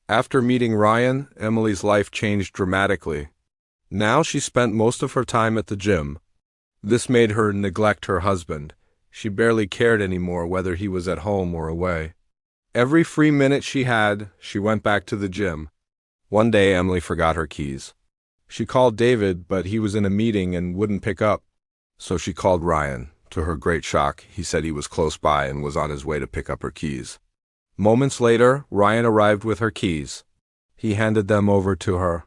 After meeting Ryan, Emily's life changed dramatically. Now she spent most of her time at the gym. This made her neglect her husband. She barely cared anymore whether he was at home or away. Every free minute she had, she went back to the gym. One day, Emily forgot her keys. She called David, but he was in a meeting and wouldn't pick up. So she called Ryan. To her great shock, he said he was close by and was on his way to pick up her keys. Moments later, Ryan arrived with her keys. He handed them over to her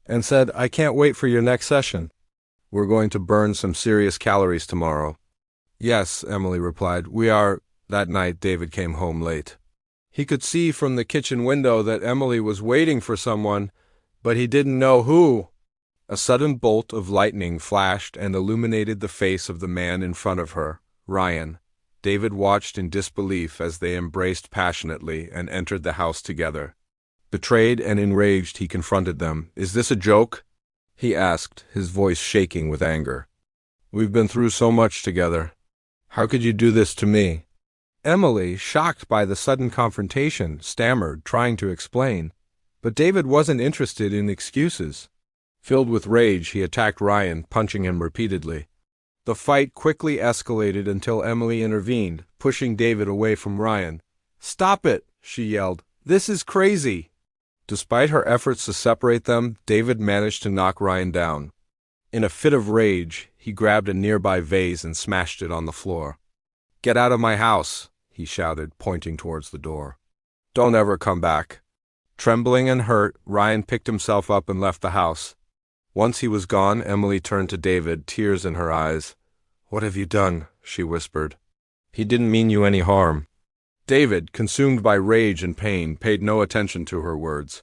and said, "I can't wait for your next session. We're going to burn some serious calories tomorrow." "Yes," Emily replied, "we are." That night, David came home late. He could see from the kitchen window that Emily was waiting for someone, but he didn't know who. A sudden bolt of lightning flashed and illuminated the face of the man in front of her, Ryan. David watched in disbelief as they embraced passionately and entered the house together. Betrayed and enraged, he confronted them. "Is this a joke?" he asked, his voice shaking with anger. "We've been through so much together. How could you do this to me?" Emily, shocked by the sudden confrontation, stammered, trying to explain. But David wasn't interested in excuses. Filled with rage, he attacked Ryan, punching him repeatedly. The fight quickly escalated until Emily intervened, pushing David away from Ryan. "Stop it!" she yelled. "This is crazy!" Despite her efforts to separate them, David managed to knock Ryan down. In a fit of rage, he grabbed a nearby vase and smashed it on the floor. "Get out of my house!" he shouted, pointing towards the door. "Don't ever come back." Trembling and hurt, Ryan picked himself up and left the house. Once he was gone, Emily turned to David, tears in her eyes. "What have you done?" she whispered. "He didn't mean you any harm." David, consumed by rage and pain, paid no attention to her words.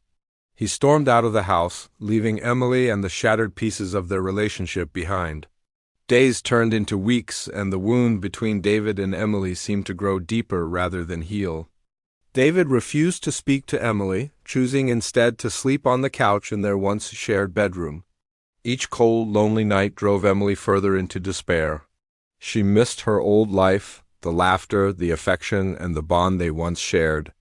He stormed out of the house, leaving Emily and the shattered pieces of their relationship behind. Days turned into weeks, and the wound between David and Emily seemed to grow deeper rather than heal. David refused to speak to Emily, choosing instead to sleep on the couch in their once shared bedroom. Each cold, lonely night drove Emily further into despair. She missed her old life, the laughter, the affection, and the bond they once shared.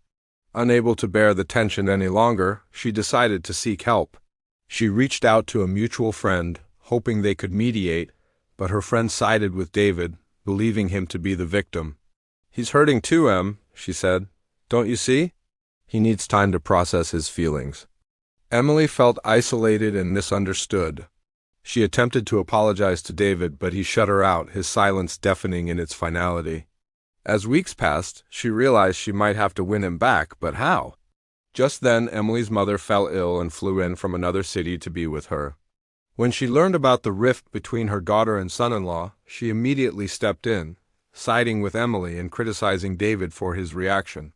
Unable to bear the tension any longer, she decided to seek help. She reached out to a mutual friend, hoping they could mediate, but her friend sided with David, believing him to be the victim. "He's hurting too, Em," she said. "Don't you see? He needs time to process his feelings." Emily felt isolated and misunderstood. She attempted to apologize to David, but he shut her out, his silence deafening in its finality. As weeks passed, she realized she might have to win him back, but how? Just then, Emily's mother fell ill and flew in from another city to be with her. When she learned about the rift between her daughter and son-in-law, she immediately stepped in, siding with Emily and criticizing David for his reaction.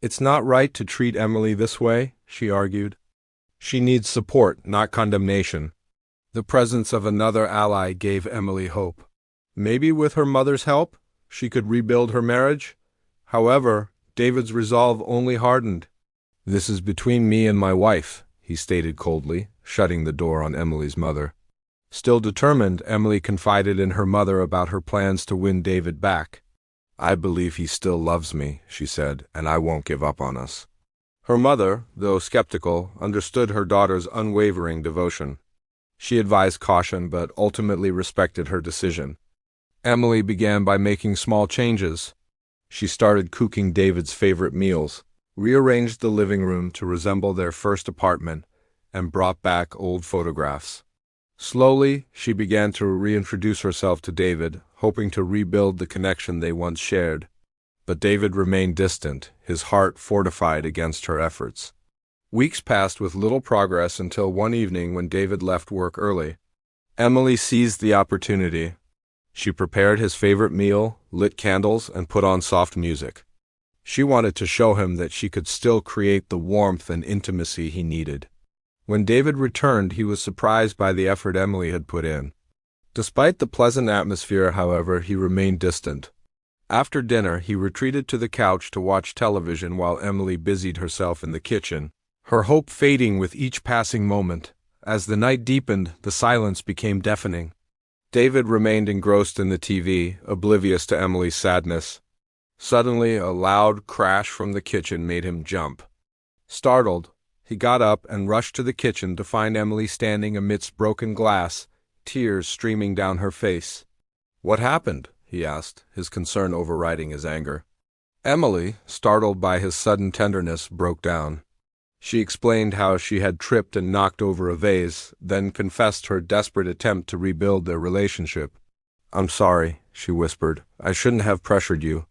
"It's not right to treat Emily this way," she argued. "She needs support, not condemnation." The presence of another ally gave Emily hope. Maybe with her mother's help, she could rebuild her marriage. However, David's resolve only hardened. "This is between me and my wife," he stated coldly, shutting the door on Emily's mother. Still determined, Emily confided in her mother about her plans to win David back. "I believe he still loves me," she said, "and I won't give up on us." Her mother, though skeptical, understood her daughter's unwavering devotion. She advised caution but ultimately respected her decision. Emily began by making small changes. She started cooking David's favorite meals, rearranged the living room to resemble their first apartment, and brought back old photographs. Slowly, she began to reintroduce herself to David, hoping to rebuild the connection they once shared. But David remained distant, his heart fortified against her efforts. Weeks passed with little progress until one evening when David left work early. Emily seized the opportunity. She prepared his favorite meal, lit candles, and put on soft music. She wanted to show him that she could still create the warmth and intimacy he needed. When David returned, he was surprised by the effort Emily had put in. Despite the pleasant atmosphere, however, he remained distant. After dinner, he retreated to the couch to watch television while Emily busied herself in the kitchen, her hope fading with each passing moment. As the night deepened, the silence became deafening. David remained engrossed in the TV, oblivious to Emily's sadness. Suddenly, a loud crash from the kitchen made him jump. Startled, He got up and rushed to the kitchen to find Emily standing amidst broken glass, tears streaming down her face. "What happened?" he asked, his concern overriding his anger. Emily, startled by his sudden tenderness, broke down. She explained how she had tripped and knocked over a vase, then confessed her desperate attempt to rebuild their relationship. "I'm sorry," she whispered. "I shouldn't have pressured you."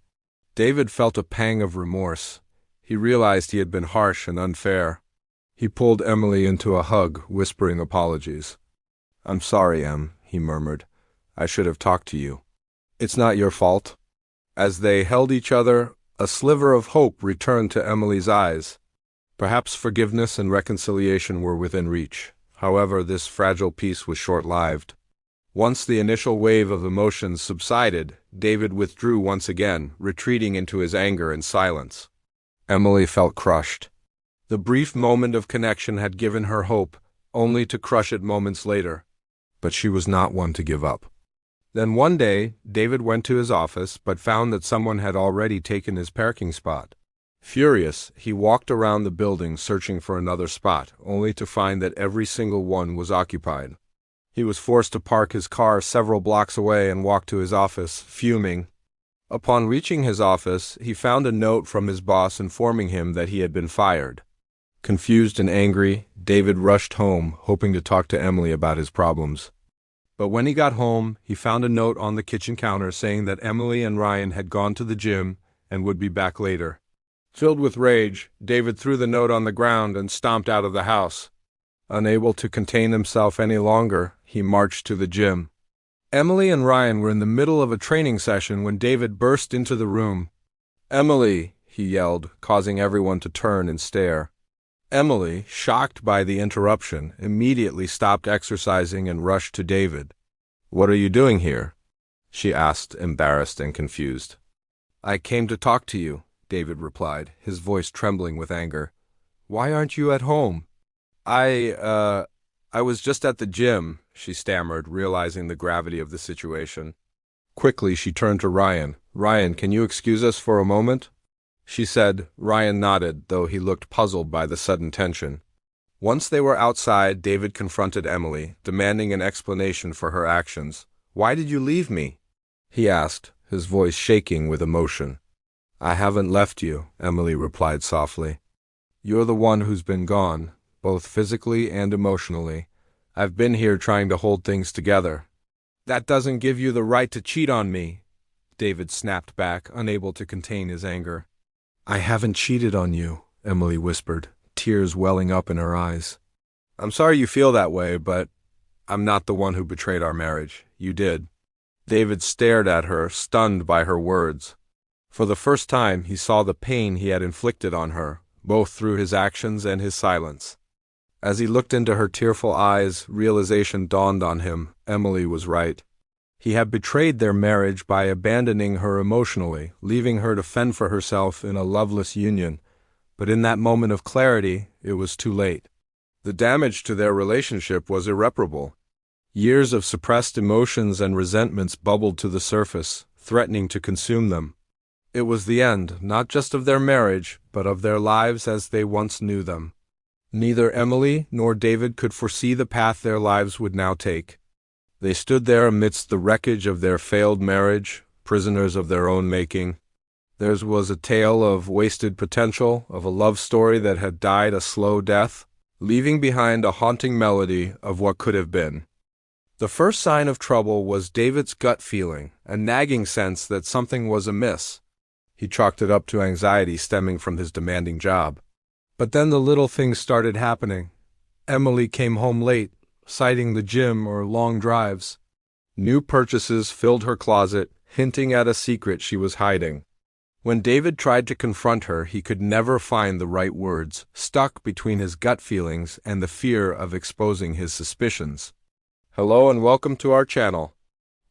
David felt a pang of remorse. He realized he had been harsh and unfair. He pulled Emily into a hug, whispering apologies. "I'm sorry, Em," he murmured. "I should have talked to you. It's not your fault." As they held each other, a sliver of hope returned to Emily's eyes. Perhaps forgiveness and reconciliation were within reach. However, this fragile peace was short-lived. Once the initial wave of emotions subsided, David withdrew once again, retreating into his anger and silence. Emily felt crushed. The brief moment of connection had given her hope, only to crush it moments later. But she was not one to give up. Then one day, David went to his office, but found that someone had already taken his parking spot. Furious, he walked around the building searching for another spot, only to find that every single one was occupied. He was forced to park his car several blocks away and walk to his office, fuming. Upon reaching his office, he found a note from his boss informing him that he had been fired. Confused and angry, David rushed home, hoping to talk to Emily about his problems. But when he got home, he found a note on the kitchen counter saying that Emily and Ryan had gone to the gym and would be back later. Filled with rage, David threw the note on the ground and stomped out of the house. Unable to contain himself any longer, he marched to the gym. Emily and Ryan were in the middle of a training session when David burst into the room. "Emily!" he yelled, causing everyone to turn and stare. Emily, shocked by the interruption, immediately stopped exercising and rushed to David. "What are you doing here?" she asked, embarrassed and confused. "I came to talk to you," David replied, his voice trembling with anger. "Why aren't you at home?" I was just at the gym," she stammered, realizing the gravity of the situation. Quickly, she turned to Ryan. "Ryan, can you excuse us for a moment?" she said. Ryan nodded, though he looked puzzled by the sudden tension. Once they were outside, David confronted Emily, demanding an explanation for her actions. "Why did you leave me?" he asked, his voice shaking with emotion. "I haven't left you," Emily replied softly. "You're the one who's been gone, both physically and emotionally. I've been here trying to hold things together." "That doesn't give you the right to cheat on me," David snapped back, unable to contain his anger. "I haven't cheated on you," Emily whispered, tears welling up in her eyes. "I'm sorry you feel that way, but I'm not the one who betrayed our marriage. You did." David stared at her, stunned by her words. For the first time, he saw the pain he had inflicted on her, both through his actions and his silence. As he looked into her tearful eyes, realization dawned on him. Emily was right. He had betrayed their marriage by abandoning her emotionally, leaving her to fend for herself in a loveless union. But in that moment of clarity, it was too late. The damage to their relationship was irreparable. Years of suppressed emotions and resentments bubbled to the surface, threatening to consume them. It was the end, not just of their marriage, but of their lives as they once knew them. Neither Emily nor David could foresee the path their lives would now take. They stood there amidst the wreckage of their failed marriage, prisoners of their own making. Theirs was a tale of wasted potential, of a love story that had died a slow death, leaving behind a haunting melody of what could have been. The first sign of trouble was David's gut feeling, a nagging sense that something was amiss. He chalked it up to anxiety stemming from his demanding job. But then the little things started happening. Emily came home late, citing the gym or long drives. New purchases filled her closet, hinting at a secret she was hiding. When David tried to confront her, he could never find the right words, stuck between his gut feelings and the fear of exposing his suspicions. Hello and welcome to our channel.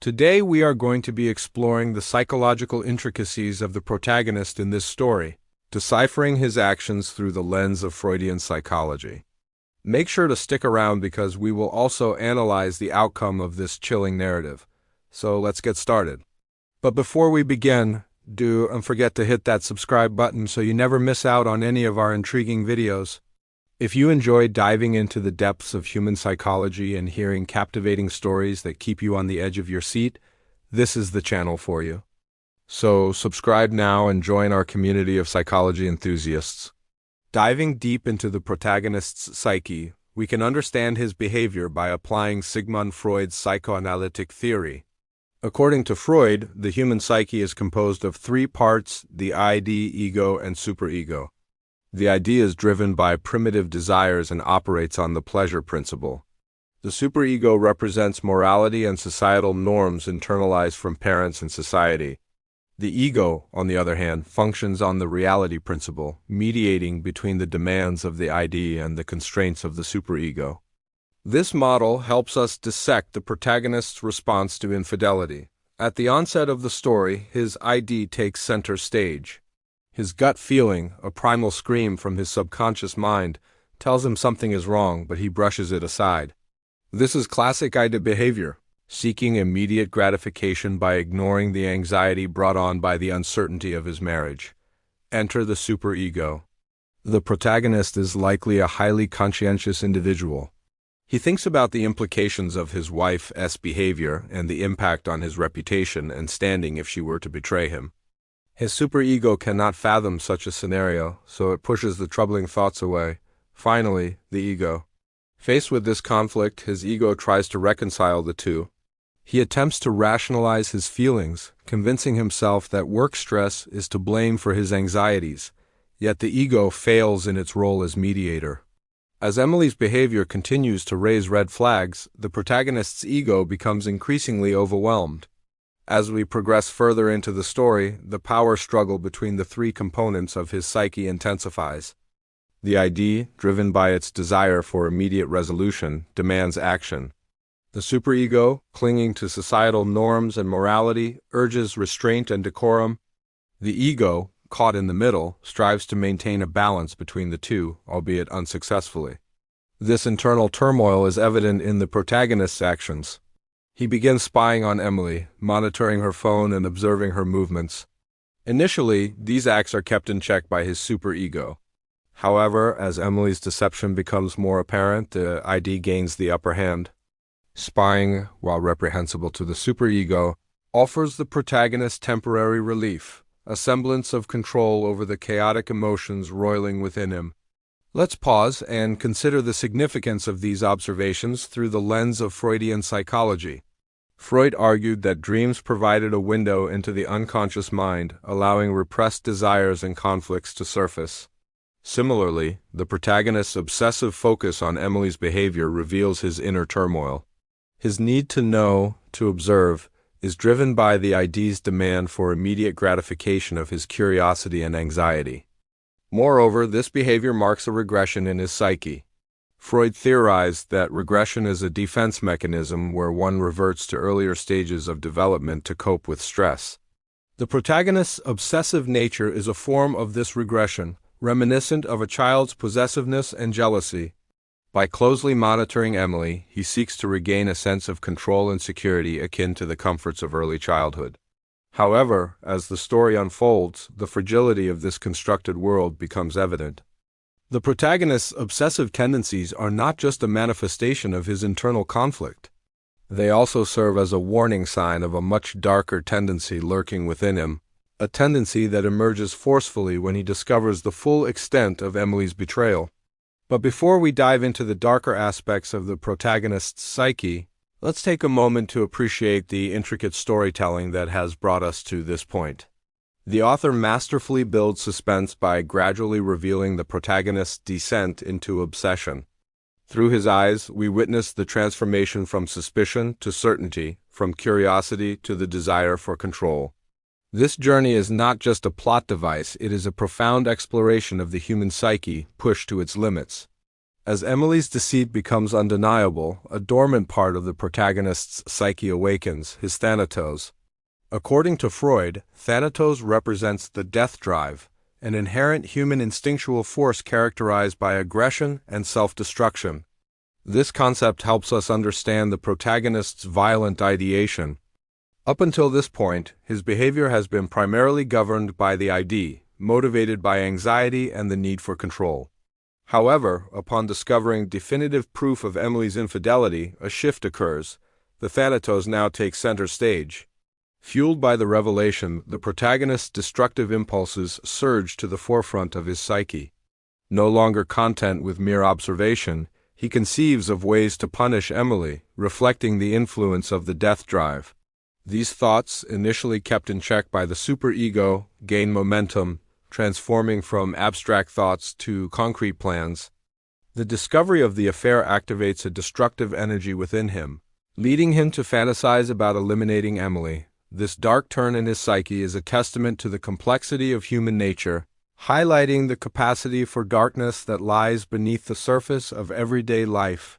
Today we are going to be exploring the psychological intricacies of the protagonist in this story, deciphering his actions through the lens of Freudian psychology. Make sure to stick around because we will also analyze the outcome of this chilling narrative. So let's get started. But before we begin, don't forget to hit that subscribe button so you never miss out on any of our intriguing videos. If you enjoy diving into the depths of human psychology and hearing captivating stories that keep you on the edge of your seat, this is the channel for you. So, subscribe now and join our community of psychology enthusiasts. Diving deep into the protagonist's psyche, we can understand his behavior by applying Sigmund Freud's psychoanalytic theory. According to Freud, the human psyche is composed of three parts: the ID, ego, and superego. The ID is driven by primitive desires and operates on the pleasure principle. The superego represents morality and societal norms internalized from parents and society. The ego, on the other hand, functions on the reality principle, mediating between the demands of the ID and the constraints of the superego. This model helps us dissect the protagonist's response to infidelity. At the onset of the story, his ID takes center stage. His gut feeling, a primal scream from his subconscious mind, tells him something is wrong, but he brushes it aside. This is classic ID behavior, seeking immediate gratification by ignoring the anxiety brought on by the uncertainty of his marriage. Enter the superego. The protagonist is likely a highly conscientious individual. He thinks about the implications of his wife's behavior and the impact on his reputation and standing if she were to betray him. His superego cannot fathom such a scenario, so it pushes the troubling thoughts away. Finally, the ego. Faced with this conflict, his ego tries to reconcile the two. He attempts to rationalize his feelings, convincing himself that work stress is to blame for his anxieties, yet the ego fails in its role as mediator. As Emily's behavior continues to raise red flags, the protagonist's ego becomes increasingly overwhelmed. As we progress further into the story, the power struggle between the three components of his psyche intensifies. The ID, driven by its desire for immediate resolution, demands action. The superego, clinging to societal norms and morality, urges restraint and decorum. The ego, caught in the middle, strives to maintain a balance between the two, albeit unsuccessfully. This internal turmoil is evident in the protagonist's actions. He begins spying on Emily, monitoring her phone and observing her movements. Initially, these acts are kept in check by his superego. However, as Emily's deception becomes more apparent, the ID gains the upper hand. Spying, while reprehensible to the superego, offers the protagonist temporary relief, a semblance of control over the chaotic emotions roiling within him. Let's pause and consider the significance of these observations through the lens of Freudian psychology. Freud argued that dreams provided a window into the unconscious mind, allowing repressed desires and conflicts to surface. Similarly, the protagonist's obsessive focus on Emily's behavior reveals his inner turmoil. His need to know, to observe, is driven by the ID's demand for immediate gratification of his curiosity and anxiety. Moreover, this behavior marks a regression in his psyche. Freud theorized that regression is a defense mechanism where one reverts to earlier stages of development to cope with stress. The protagonist's obsessive nature is a form of this regression, reminiscent of a child's possessiveness and jealousy. By closely monitoring Emily, he seeks to regain a sense of control and security akin to the comforts of early childhood. However, as the story unfolds, the fragility of this constructed world becomes evident. The protagonist's obsessive tendencies are not just a manifestation of his internal conflict. They also serve as a warning sign of a much darker tendency lurking within him, a tendency that emerges forcefully when he discovers the full extent of Emily's betrayal. But before we dive into the darker aspects of the protagonist's psyche, let's take a moment to appreciate the intricate storytelling that has brought us to this point. The author masterfully builds suspense by gradually revealing the protagonist's descent into obsession. Through his eyes, we witness the transformation from suspicion to certainty, from curiosity to the desire for control. This journey is not just a plot device, it is a profound exploration of the human psyche pushed to its limits. As Emily's deceit becomes undeniable, a dormant part of the protagonist's psyche awakens, his thanatos. According to Freud, thanatos represents the death drive, an inherent human instinctual force characterized by aggression and self-destruction. This concept helps us understand the protagonist's violent ideation. Up until this point, his behavior has been primarily governed by the ID, motivated by anxiety and the need for control. However, upon discovering definitive proof of Emily's infidelity, a shift occurs. The Thanatos now takes center stage. Fueled by the revelation, the protagonist's destructive impulses surge to the forefront of his psyche. No longer content with mere observation, he conceives of ways to punish Emily, reflecting the influence of the death drive. These thoughts, initially kept in check by the superego, gain momentum, transforming from abstract thoughts to concrete plans. The discovery of the affair activates a destructive energy within him, leading him to fantasize about eliminating Emily. This dark turn in his psyche is a testament to the complexity of human nature, highlighting the capacity for darkness that lies beneath the surface of everyday life.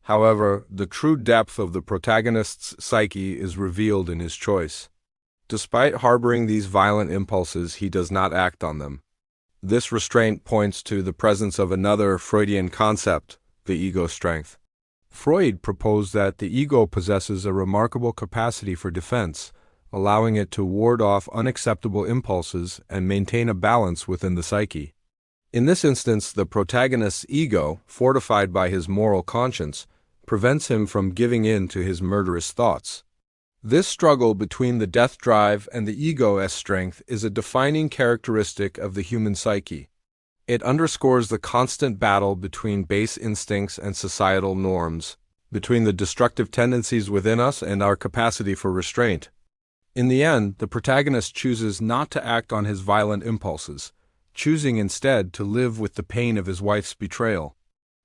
However, the true depth of the protagonist's psyche is revealed in his choice. Despite harboring these violent impulses, he does not act on them. This restraint points to the presence of another Freudian concept, the ego strength. Freud proposed that the ego possesses a remarkable capacity for defense, allowing it to ward off unacceptable impulses and maintain a balance within the psyche. In this instance, the protagonist's ego, fortified by his moral conscience, prevents him from giving in to his murderous thoughts. This struggle between the death drive and the ego's strength is a defining characteristic of the human psyche. It underscores the constant battle between base instincts and societal norms, between the destructive tendencies within us and our capacity for restraint. In the end, the protagonist chooses not to act on his violent impulses, choosing instead to live with the pain of his wife's betrayal.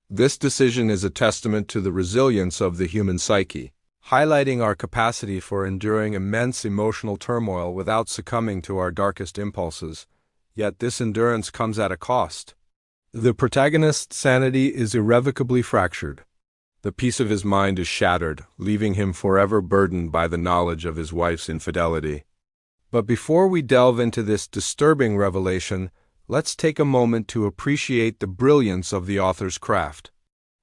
This decision is a testament to the resilience of the human psyche, highlighting our capacity for enduring immense emotional turmoil without succumbing to our darkest impulses. Yet this endurance comes at a cost. The protagonist's sanity is irrevocably fractured. The peace of his mind is shattered, leaving him forever burdened by the knowledge of his wife's infidelity. But before we delve into this disturbing revelation, let's take a moment to appreciate the brilliance of the author's craft.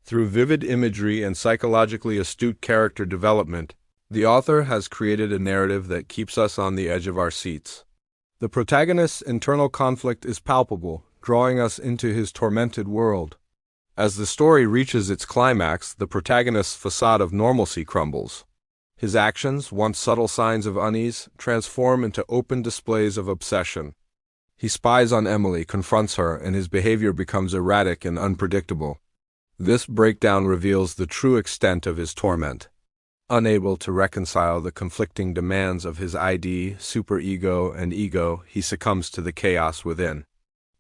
Through vivid imagery and psychologically astute character development, the author has created a narrative that keeps us on the edge of our seats. The protagonist's internal conflict is palpable, drawing us into his tormented world. As the story reaches its climax, the protagonist's facade of normalcy crumbles. His actions, once subtle signs of unease, transform into open displays of obsession. He spies on Emily, confronts her, and his behavior becomes erratic and unpredictable. This breakdown reveals the true extent of his torment. Unable to reconcile the conflicting demands of his ID, superego, and ego, he succumbs to the chaos within.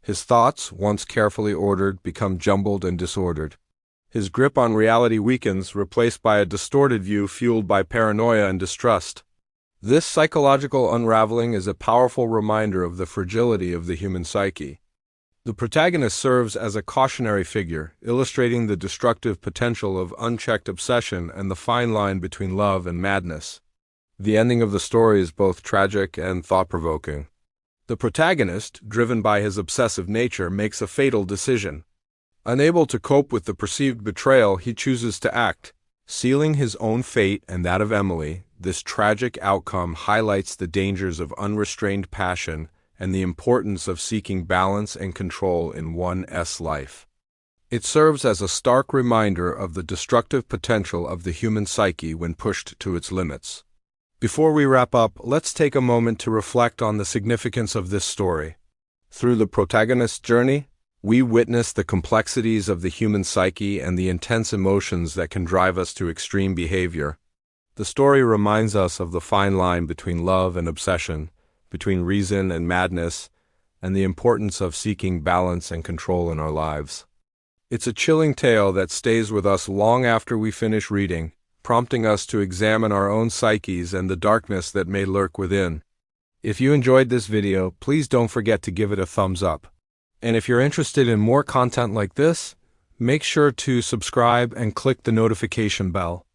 His thoughts, once carefully ordered, become jumbled and disordered. His grip on reality weakens, replaced by a distorted view fueled by paranoia and distrust. This psychological unraveling is a powerful reminder of the fragility of the human psyche. The protagonist serves as a cautionary figure, illustrating the destructive potential of unchecked obsession and the fine line between love and madness. The ending of the story is both tragic and thought-provoking. The protagonist, driven by his obsessive nature, makes a fatal decision. Unable to cope with the perceived betrayal, he chooses to act. Sealing his own fate and that of Emily, this tragic outcome highlights the dangers of unrestrained passion and the importance of seeking balance and control in one's life. It serves as a stark reminder of the destructive potential of the human psyche when pushed to its limits. Before we wrap up, let's take a moment to reflect on the significance of this story. Through the protagonist's journey, we witness the complexities of the human psyche and the intense emotions that can drive us to extreme behavior. The story reminds us of the fine line between love and obsession, between reason and madness, and the importance of seeking balance and control in our lives. It's a chilling tale that stays with us long after we finish reading, prompting us to examine our own psyches and the darkness that may lurk within. If you enjoyed this video, please don't forget to give it a thumbs up. And if you're interested in more content like this, make sure to subscribe and click the notification bell.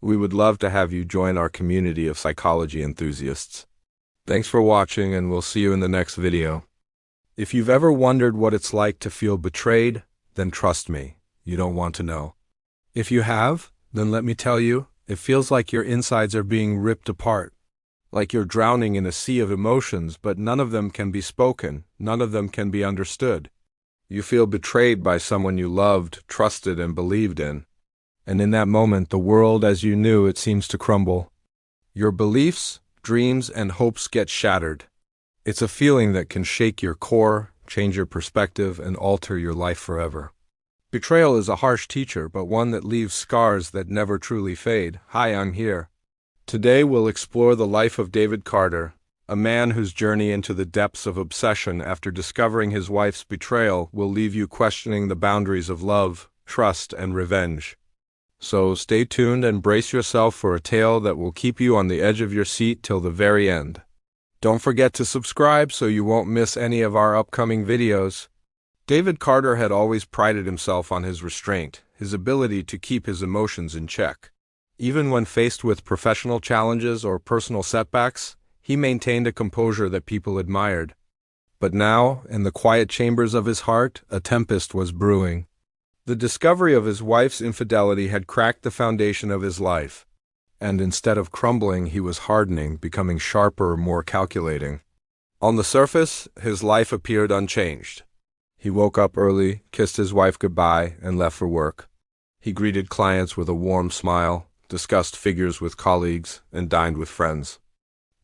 We would love to have you join our community of psychology enthusiasts. Thanks for watching, and we'll see you in the next video. If you've ever wondered what it's like to feel betrayed, then trust me, you don't want to know. If you have, then let me tell you, it feels like your insides are being ripped apart. Like you're drowning in a sea of emotions, but none of them can be spoken, none of them can be understood. You feel betrayed by someone you loved, trusted, and believed in. And in that moment, the world as you knew it seems to crumble. Your beliefs, dreams, and hopes get shattered. It's a feeling that can shake your core, change your perspective, and alter your life forever. Betrayal is a harsh teacher, but one that leaves scars that never truly fade. Hi, I'm here. Today we'll explore the life of David Carter, a man whose journey into the depths of obsession after discovering his wife's betrayal will leave you questioning the boundaries of love, trust, and revenge. So stay tuned and brace yourself for a tale that will keep you on the edge of your seat till the very end. Don't forget to subscribe so you won't miss any of our upcoming videos. David Carter had always prided himself on his restraint, his ability to keep his emotions in check. Even when faced with professional challenges or personal setbacks, he maintained a composure that people admired. But now, in the quiet chambers of his heart, a tempest was brewing. The discovery of his wife's infidelity had cracked the foundation of his life, and instead of crumbling, he was hardening, becoming sharper, more calculating. On the surface, his life appeared unchanged. He woke up early, kissed his wife goodbye, and left for work. He greeted clients with a warm smile, discussed figures with colleagues, and dined with friends.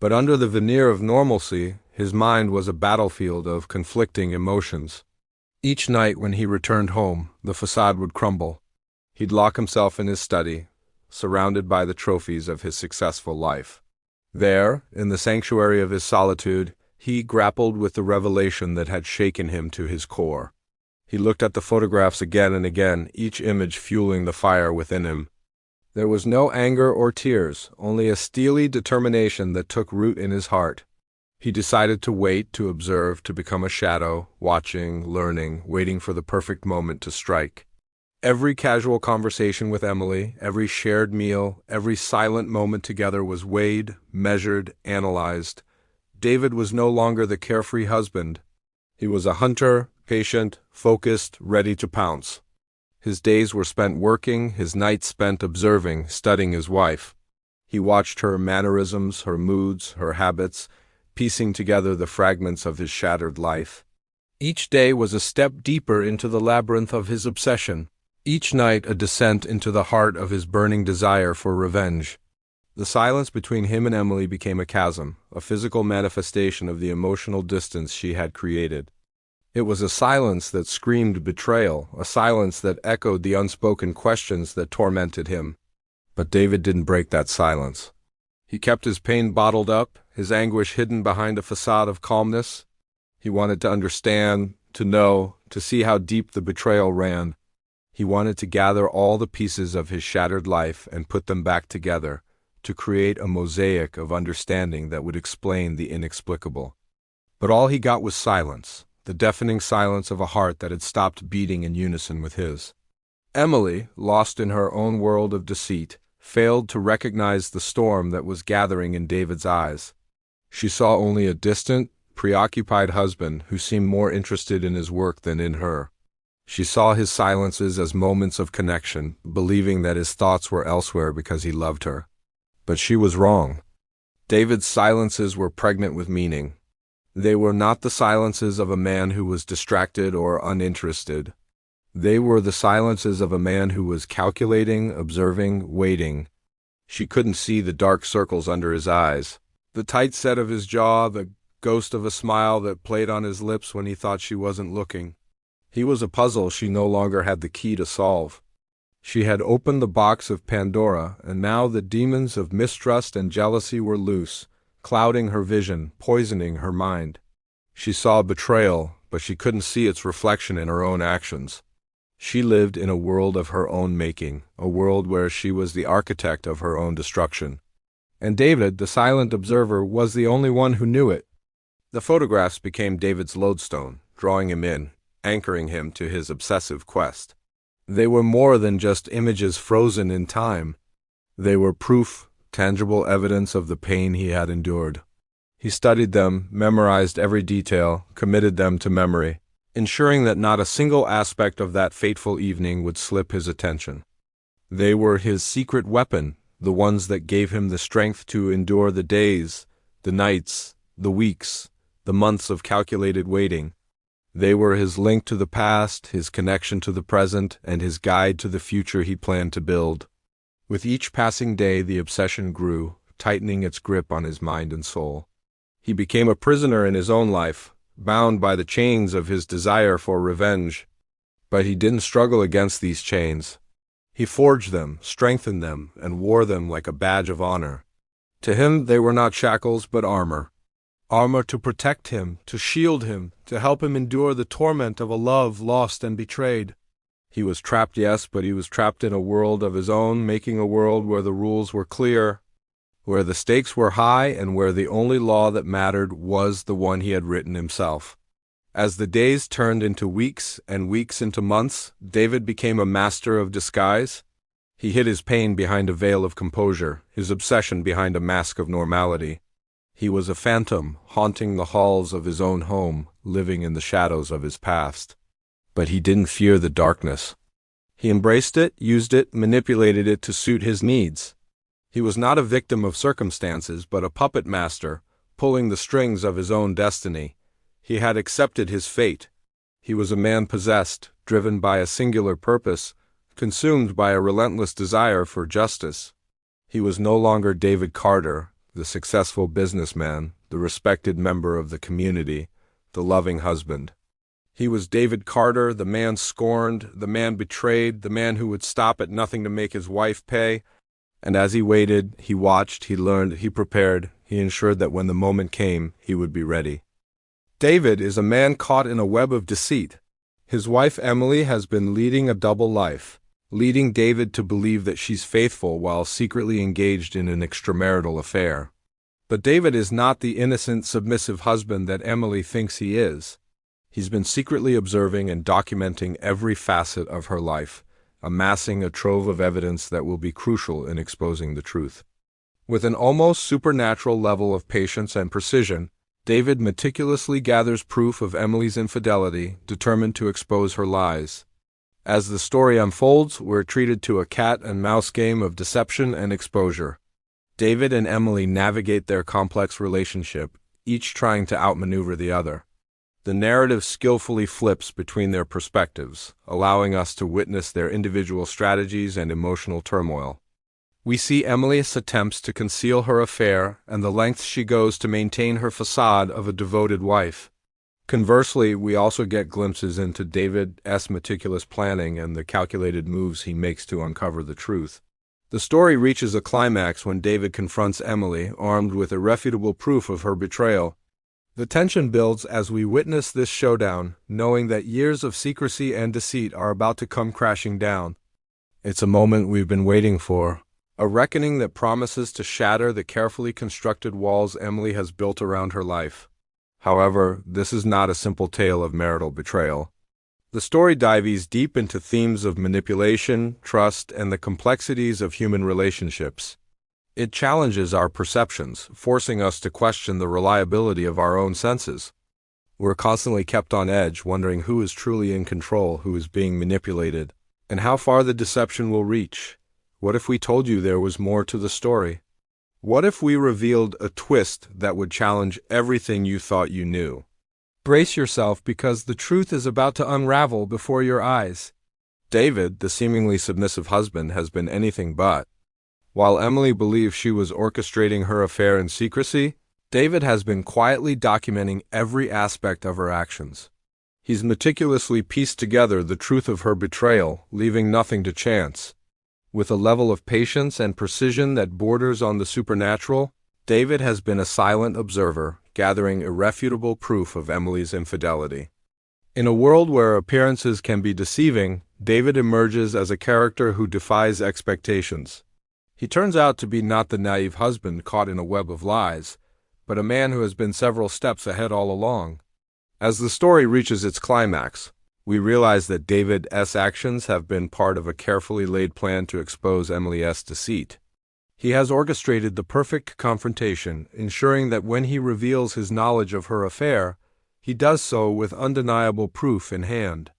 But under the veneer of normalcy, his mind was a battlefield of conflicting emotions. Each night when he returned home, the facade would crumble. He'd lock himself in his study, surrounded by the trophies of his successful life. There, in the sanctuary of his solitude, he grappled with the revelation that had shaken him to his core. He looked at the photographs again and again, each image fueling the fire within him. There was no anger or tears, only a steely determination that took root in his heart. He decided to wait, to observe, to become a shadow, watching, learning, waiting for the perfect moment to strike. Every casual conversation with Emily, every shared meal, every silent moment together was weighed, measured, analyzed. David was no longer the carefree husband. He was a hunter, patient, focused, ready to pounce. His days were spent working, his nights spent observing, studying his wife. He watched her mannerisms, her moods, her habits, piecing together the fragments of his shattered life. Each day was a step deeper into the labyrinth of his obsession. Each night a descent into the heart of his burning desire for revenge. The silence between him and Emily became a chasm, a physical manifestation of the emotional distance she had created. It was a silence that screamed betrayal, a silence that echoed the unspoken questions that tormented him. But David didn't break that silence. He kept his pain bottled up, his anguish hidden behind a facade of calmness. He wanted to understand, to know, to see how deep the betrayal ran. He wanted to gather all the pieces of his shattered life and put them back together, to create a mosaic of understanding that would explain the inexplicable. But all he got was silence. The deafening silence of a heart that had stopped beating in unison with his. Emily, lost in her own world of deceit, failed to recognize the storm that was gathering in David's eyes. She saw only a distant, preoccupied husband who seemed more interested in his work than in her. She saw his silences as moments of connection, believing that his thoughts were elsewhere because he loved her. But she was wrong. David's silences were pregnant with meaning. They were not the silences of a man who was distracted or uninterested. They were the silences of a man who was calculating, observing, waiting. She couldn't see the dark circles under his eyes, the tight set of his jaw, the ghost of a smile that played on his lips when he thought she wasn't looking. He was a puzzle she no longer had the key to solve. She had opened the box of Pandora, and now the demons of mistrust and jealousy were loose, clouding her vision, poisoning her mind. She saw betrayal, but she couldn't see its reflection in her own actions. She lived in a world of her own making, a world where she was the architect of her own destruction. And David, the silent observer, was the only one who knew it. The photographs became David's lodestone, drawing him in, anchoring him to his obsessive quest. They were more than just images frozen in time. They were proof, tangible evidence of the pain he had endured. He studied them, memorized every detail, committed them to memory, ensuring that not a single aspect of that fateful evening would slip his attention. They were his secret weapon, the ones that gave him the strength to endure the days, the nights, the weeks, the months of calculated waiting. They were his link to the past, his connection to the present, and his guide to the future he planned to build. With each passing day, the obsession grew, tightening its grip on his mind and soul. He became a prisoner in his own life, bound by the chains of his desire for revenge. But he didn't struggle against these chains. He forged them, strengthened them, and wore them like a badge of honor. To him, they were not shackles, but armor. Armor to protect him, to shield him, to help him endure the torment of a love lost and betrayed. He was trapped, yes, but he was trapped in a world of his own, making a world where the rules were clear, where the stakes were high, and where the only law that mattered was the one he had written himself. As the days turned into weeks and weeks into months, David became a master of disguise. He hid his pain behind a veil of composure, his obsession behind a mask of normality. He was a phantom, haunting the halls of his own home, living in the shadows of his past. But he didn't fear the darkness. He embraced it, used it, manipulated it to suit his needs. He was not a victim of circumstances, but a puppet master, pulling the strings of his own destiny. He had accepted his fate. He was a man possessed, driven by a singular purpose, consumed by a relentless desire for justice. He was no longer David Carter, the successful businessman, the respected member of the community, the loving husband. He was David Carter, the man scorned, the man betrayed, the man who would stop at nothing to make his wife pay. And as he waited, he watched, he learned, he prepared, he ensured that when the moment came, he would be ready. David is a man caught in a web of deceit. His wife Emily has been leading a double life, leading David to believe that she's faithful while secretly engaged in an extramarital affair. But David is not the innocent, submissive husband that Emily thinks he is. He's been secretly observing and documenting every facet of her life, amassing a trove of evidence that will be crucial in exposing the truth. With an almost supernatural level of patience and precision, David meticulously gathers proof of Emily's infidelity, determined to expose her lies. As the story unfolds, we're treated to a cat and mouse game of deception and exposure. David and Emily navigate their complex relationship, each trying to outmaneuver the other. The narrative skillfully flips between their perspectives, allowing us to witness their individual strategies and emotional turmoil. We see Emily's attempts to conceal her affair and the lengths she goes to maintain her facade of a devoted wife. Conversely, we also get glimpses into David's meticulous planning and the calculated moves he makes to uncover the truth. The story reaches a climax when David confronts Emily, armed with irrefutable proof of her betrayal. The tension builds as we witness this showdown, knowing that years of secrecy and deceit are about to come crashing down. It's a moment we've been waiting for, a reckoning that promises to shatter the carefully constructed walls Emily has built around her life. However, this is not a simple tale of marital betrayal. The story dives deep into themes of manipulation, trust, and the complexities of human relationships. It challenges our perceptions, forcing us to question the reliability of our own senses. We're constantly kept on edge, wondering who is truly in control, who is being manipulated, and how far the deception will reach. What if we told you there was more to the story? What if we revealed a twist that would challenge everything you thought you knew? Brace yourself, because the truth is about to unravel before your eyes. David, the seemingly submissive husband, has been anything but. While Emily believed she was orchestrating her affair in secrecy, David has been quietly documenting every aspect of her actions. He's meticulously pieced together the truth of her betrayal, leaving nothing to chance. With a level of patience and precision that borders on the supernatural, David has been a silent observer, gathering irrefutable proof of Emily's infidelity. In a world where appearances can be deceiving, David emerges as a character who defies expectations. He turns out to be not the naive husband caught in a web of lies, but a man who has been several steps ahead all along. As the story reaches its climax, we realize that David's actions have been part of a carefully laid plan to expose Emily's deceit. He has orchestrated the perfect confrontation, ensuring that when he reveals his knowledge of her affair, he does so with undeniable proof in hand.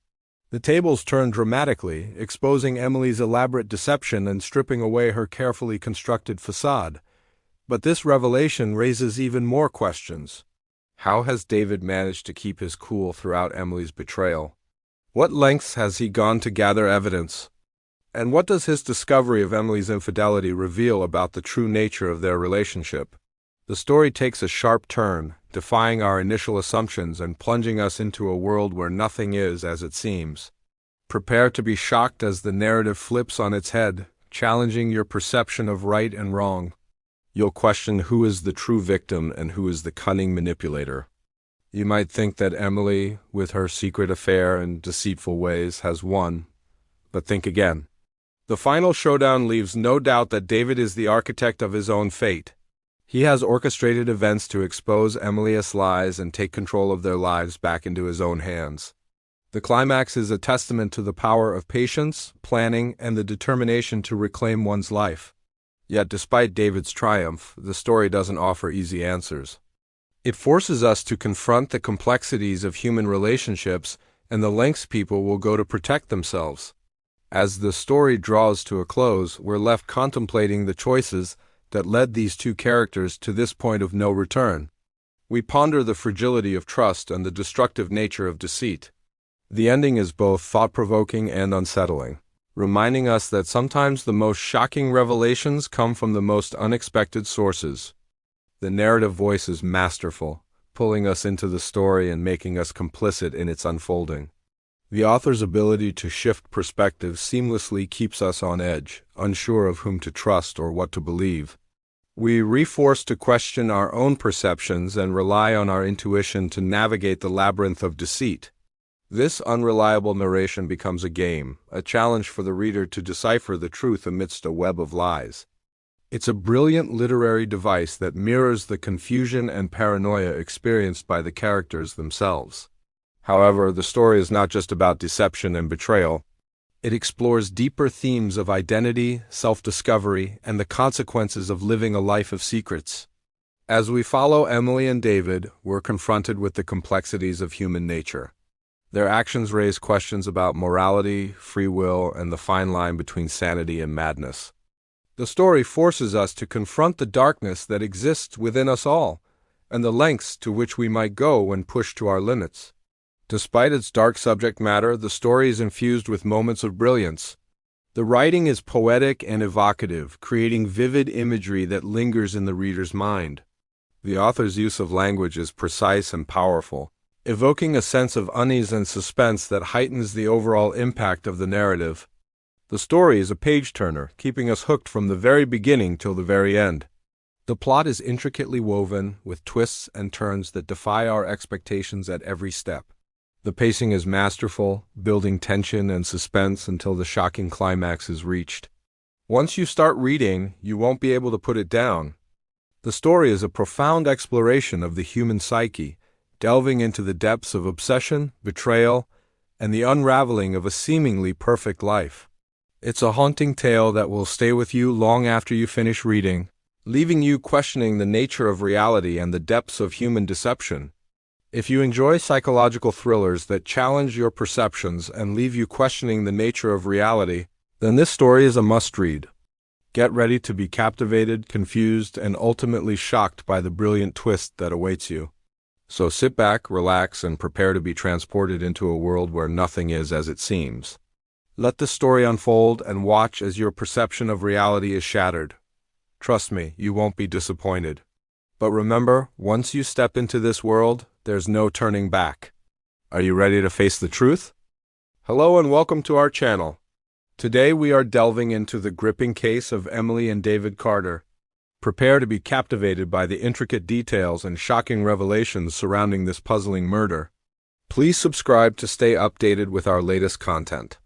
The tables turn dramatically, exposing Emily's elaborate deception and stripping away her carefully constructed facade. But this revelation raises even more questions. How has David managed to keep his cool throughout Emily's betrayal? What lengths has he gone to gather evidence? And what does his discovery of Emily's infidelity reveal about the true nature of their relationship? The story takes a sharp turn, defying our initial assumptions and plunging us into a world where nothing is as it seems. Prepare to be shocked as the narrative flips on its head, challenging your perception of right and wrong. You'll question who is the true victim and who is the cunning manipulator. You might think that Emily, with her secret affair and deceitful ways, has won, but think again. The final showdown leaves no doubt that David is the architect of his own fate. He has orchestrated events to expose Emily's lies and take control of their lives back into his own hands. The climax is a testament to the power of patience, planning, and the determination to reclaim one's life. Yet despite David's triumph, the story doesn't offer easy answers. It forces us to confront the complexities of human relationships and the lengths people will go to protect themselves. As the story draws to a close, we're left contemplating the choices that led these two characters to this point of no return. We ponder the fragility of trust and the destructive nature of deceit. The ending is both thought-provoking and unsettling, reminding us that sometimes the most shocking revelations come from the most unexpected sources. The narrative voice is masterful, pulling us into the story and making us complicit in its unfolding. The author's ability to shift perspective seamlessly keeps us on edge, unsure of whom to trust or what to believe. We're forced to question our own perceptions and rely on our intuition to navigate the labyrinth of deceit. This unreliable narration becomes a game, a challenge for the reader to decipher the truth amidst a web of lies. It's a brilliant literary device that mirrors the confusion and paranoia experienced by the characters themselves. However, the story is not just about deception and betrayal. It explores deeper themes of identity, self-discovery, and the consequences of living a life of secrets. As we follow Emily and David, we're confronted with the complexities of human nature. Their actions raise questions about morality, free will, and the fine line between sanity and madness. The story forces us to confront the darkness that exists within us all, and the lengths to which we might go when pushed to our limits. Despite its dark subject matter, the story is infused with moments of brilliance. The writing is poetic and evocative, creating vivid imagery that lingers in the reader's mind. The author's use of language is precise and powerful, evoking a sense of unease and suspense that heightens the overall impact of the narrative. The story is a page-turner, keeping us hooked from the very beginning till the very end. The plot is intricately woven, with twists and turns that defy our expectations at every step. The pacing is masterful, building tension and suspense until the shocking climax is reached. Once you start reading, you won't be able to put it down. The story is a profound exploration of the human psyche, delving into the depths of obsession, betrayal, and the unraveling of a seemingly perfect life. It's a haunting tale that will stay with you long after you finish reading, leaving you questioning the nature of reality and the depths of human deception. If you enjoy psychological thrillers that challenge your perceptions and leave you questioning the nature of reality, then this story is a must-read. Get ready to be captivated, confused, and ultimately shocked by the brilliant twist that awaits you. So sit back, relax, and prepare to be transported into a world where nothing is as it seems. Let the story unfold and watch as your perception of reality is shattered. Trust me, you won't be disappointed. But remember, once you step into this world, there's no turning back. Are you ready to face the truth? Hello and welcome to our channel. Today we are delving into the gripping case of Emily and David Carter. Prepare to be captivated by the intricate details and shocking revelations surrounding this puzzling murder. Please subscribe to stay updated with our latest content.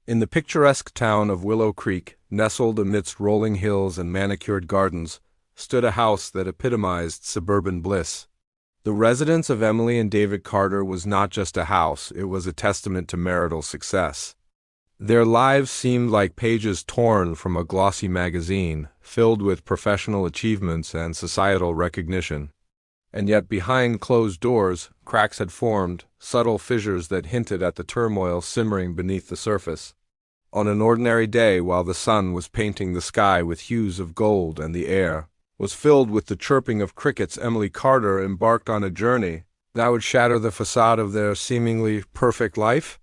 In the picturesque town of Willow Creek, nestled amidst rolling hills and manicured gardens, stood a house that epitomized suburban bliss. The residence of Emily and David Carter was not just a house, it was a testament to marital success. Their lives seemed like pages torn from a glossy magazine, filled with professional achievements and societal recognition. And yet behind closed doors, cracks had formed, subtle fissures that hinted at the turmoil simmering beneath the surface. On an ordinary day, while the sun was painting the sky with hues of gold and the air was filled with the chirping of crickets, Emily Carter embarked on a journey That would shatter the facade of their seemingly perfect life?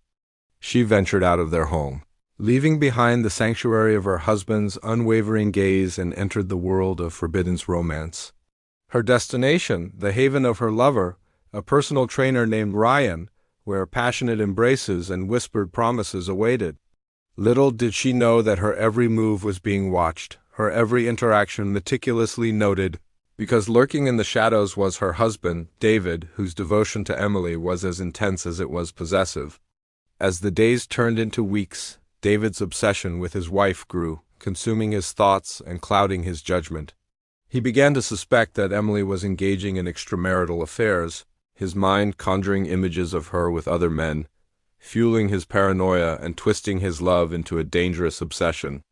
She ventured out of their home, leaving behind the sanctuary of her husband's unwavering gaze, and entered the world of forbidden romance. Her destination, the haven of her lover, a personal trainer named Ryan, where passionate embraces and whispered promises awaited. Little did she know that her every move was being watched, her every interaction meticulously noted, because lurking in the shadows was her husband, David, whose devotion to Emily was as intense as it was possessive. As the days turned into weeks, David's obsession with his wife grew, consuming his thoughts and clouding his judgment. He began to suspect that Emily was engaging in extramarital affairs, his mind conjuring images of her with other men, fueling his paranoia and twisting his love into a dangerous obsession.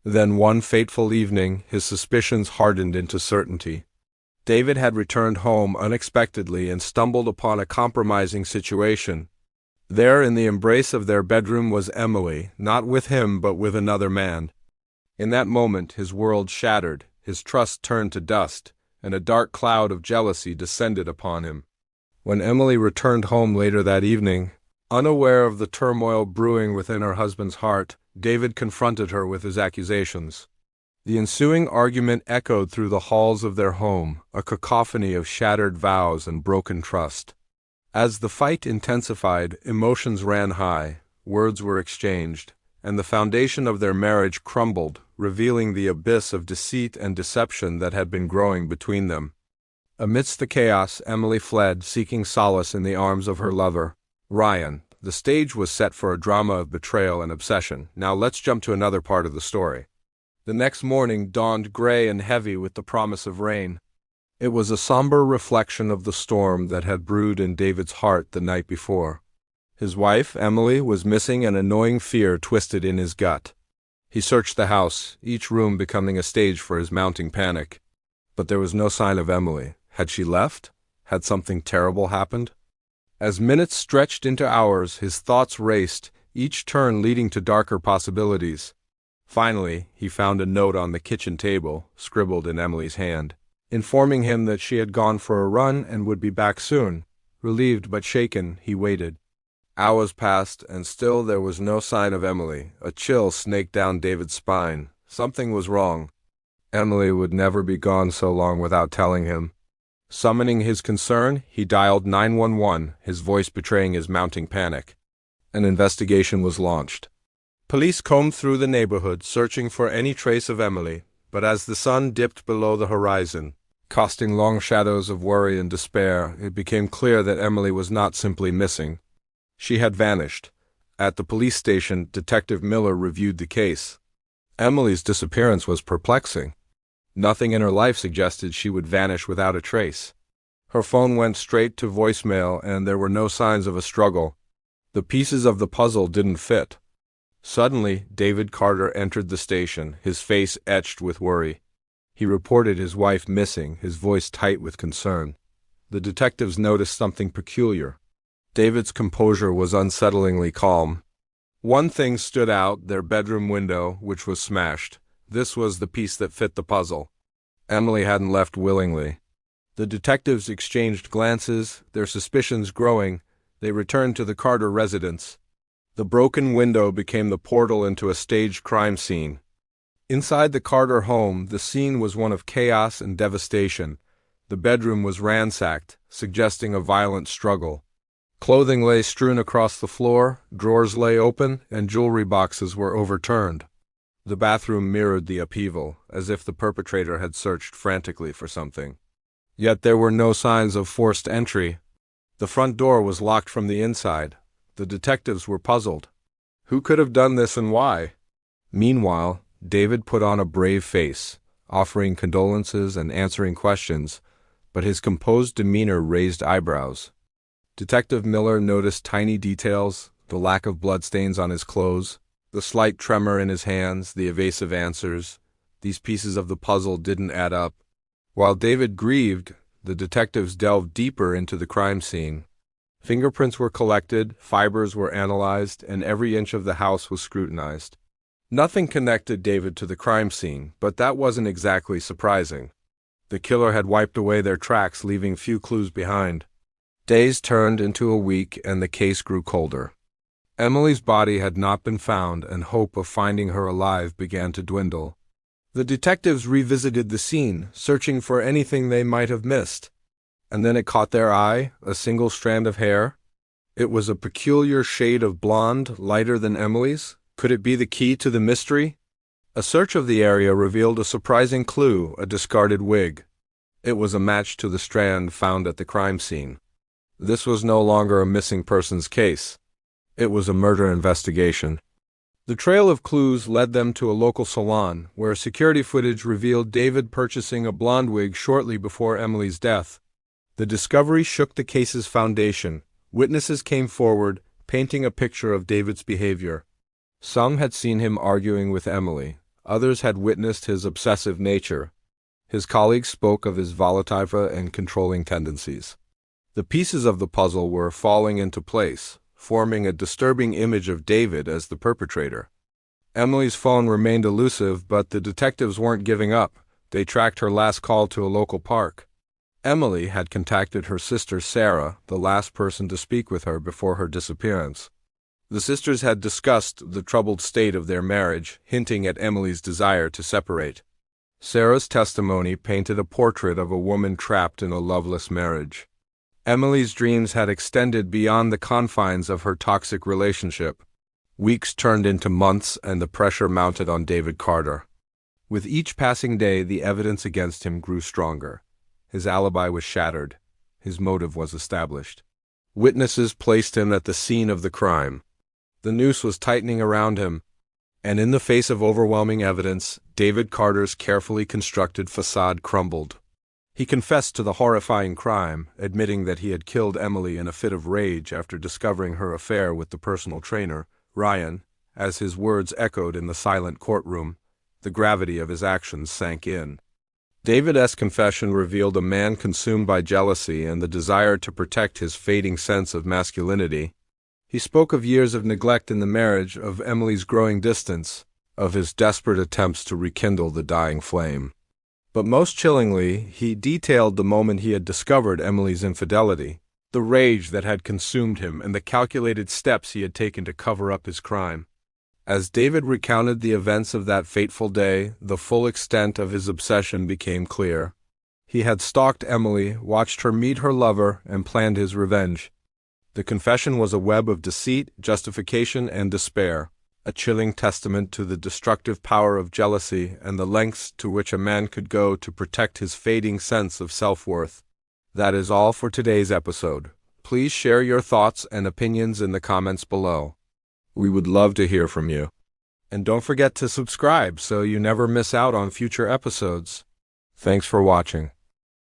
Then one fateful evening, his suspicions hardened into certainty. David had returned home unexpectedly and stumbled upon a compromising situation. There, in the embrace of their bedroom, was Emily, not with him but with another man. In that moment, his world shattered, his trust turned to dust, and a dark cloud of jealousy descended upon him. When Emily returned home later that evening, unaware of the turmoil brewing within her husband's heart, David confronted her with his accusations. The ensuing argument echoed through the halls of their home, a cacophony of shattered vows and broken trust. As the fight intensified, emotions ran high, words were exchanged, and the foundation of their marriage crumbled, revealing the abyss of deceit and deception that had been growing between them. Amidst the chaos, Emily fled, seeking solace in the arms of her lover, Ryan. The stage was set for a drama of betrayal and obsession. Now let's jump to another part of the story. The next morning dawned gray and heavy with the promise of rain. It was a somber reflection of the storm that had brewed in David's heart the night before. His wife, Emily, was missing, and a gnawing fear twisted in his gut. He searched the house, each room becoming a stage for his mounting panic. But there was no sign of Emily. Had she left? Had something terrible happened? As minutes stretched into hours, his thoughts raced, each turn leading to darker possibilities. Finally, he found a note on the kitchen table, scribbled in Emily's hand, informing him that she had gone for a run and would be back soon. Relieved but shaken, he waited. Hours passed, and still there was no sign of Emily. A chill snaked down David's spine. Something was wrong. Emily would never be gone so long without telling him. Summoning his concern, he dialed 911, his voice betraying his mounting panic. An investigation was launched. Police combed through the neighborhood, searching for any trace of Emily, but as the sun dipped below the horizon, casting long shadows of worry and despair, it became clear that Emily was not simply missing. She had vanished. At the police station, Detective Miller reviewed the case. Emily's disappearance was perplexing. Nothing in her life suggested she would vanish without a trace. Her phone went straight to voicemail, and there were no signs of a struggle. The pieces of the puzzle didn't fit. Suddenly, David Carter entered the station, his face etched with worry. He reported his wife missing, his voice tight with concern. The detectives noticed something peculiar. David's composure was unsettlingly calm. One thing stood out, their bedroom window, which was smashed. This was the piece that fit the puzzle. Emily hadn't left willingly. The detectives exchanged glances, their suspicions growing. They returned to the Carter residence. The broken window became the portal into a staged crime scene. Inside the Carter home, the scene was one of chaos and devastation. The bedroom was ransacked, suggesting a violent struggle. Clothing lay strewn across the floor, drawers lay open, and jewelry boxes were overturned. The bathroom mirrored the upheaval, as if the perpetrator had searched frantically for something. Yet there were no signs of forced entry. The front door was locked from the inside. The detectives were puzzled. Who could have done this and why? Meanwhile, David put on a brave face, offering condolences and answering questions, but his composed demeanor raised eyebrows. Detective Miller noticed tiny details, the lack of bloodstains on his clothes, the slight tremor in his hands, the evasive answers. These pieces of the puzzle didn't add up. While David grieved, the detectives delved deeper into the crime scene. Fingerprints were collected, fibers were analyzed, and every inch of the house was scrutinized. Nothing connected David to the crime scene, but that wasn't exactly surprising. The killer had wiped away their tracks, leaving few clues behind. Days turned into a week and the case grew colder. Emily's body had not been found and hope of finding her alive began to dwindle. The detectives revisited the scene, searching for anything they might have missed. And then it caught their eye, a single strand of hair. It was a peculiar shade of blonde, lighter than Emily's. Could it be the key to the mystery? A search of the area revealed a surprising clue, a discarded wig. It was a match to the strand found at the crime scene. This was no longer a missing persons case. It was a murder investigation. The trail of clues led them to a local salon, where security footage revealed David purchasing a blonde wig shortly before Emily's death. The discovery shook the case's foundation. Witnesses came forward, painting a picture of David's behavior. Some had seen him arguing with Emily. Others had witnessed his obsessive nature. His colleagues spoke of his volatile and controlling tendencies. The pieces of the puzzle were falling into place, forming a disturbing image of David as the perpetrator. Emily's phone remained elusive, but the detectives weren't giving up. They tracked her last call to a local park. Emily had contacted her sister Sarah, the last person to speak with her before her disappearance. The sisters had discussed the troubled state of their marriage, hinting at Emily's desire to separate. Sarah's testimony painted a portrait of a woman trapped in a loveless marriage. Emily's dreams had extended beyond the confines of her toxic relationship. Weeks turned into months and the pressure mounted on David Carter. With each passing day, the evidence against him grew stronger. His alibi was shattered. His motive was established. Witnesses placed him at the scene of the crime. The noose was tightening around him, and in the face of overwhelming evidence, David Carter's carefully constructed facade crumbled. He confessed to the horrifying crime, admitting that he had killed Emily in a fit of rage after discovering her affair with the personal trainer, Ryan. As his words echoed in the silent courtroom, the gravity of his actions sank in. David's confession revealed a man consumed by jealousy and the desire to protect his fading sense of masculinity. He spoke of years of neglect in the marriage, of Emily's growing distance, of his desperate attempts to rekindle the dying flame. But most chillingly, he detailed the moment he had discovered Emily's infidelity, the rage that had consumed him, and the calculated steps he had taken to cover up his crime. As David recounted the events of that fateful day, the full extent of his obsession became clear. He had stalked Emily, watched her meet her lover, and planned his revenge. The confession was a web of deceit, justification, and despair, a chilling testament to the destructive power of jealousy and the lengths to which a man could go to protect his fading sense of self-worth. That is all for today's episode. Please share your thoughts and opinions in the comments below. We would love to hear from you. And don't forget to subscribe so you never miss out on future episodes. Thanks for watching.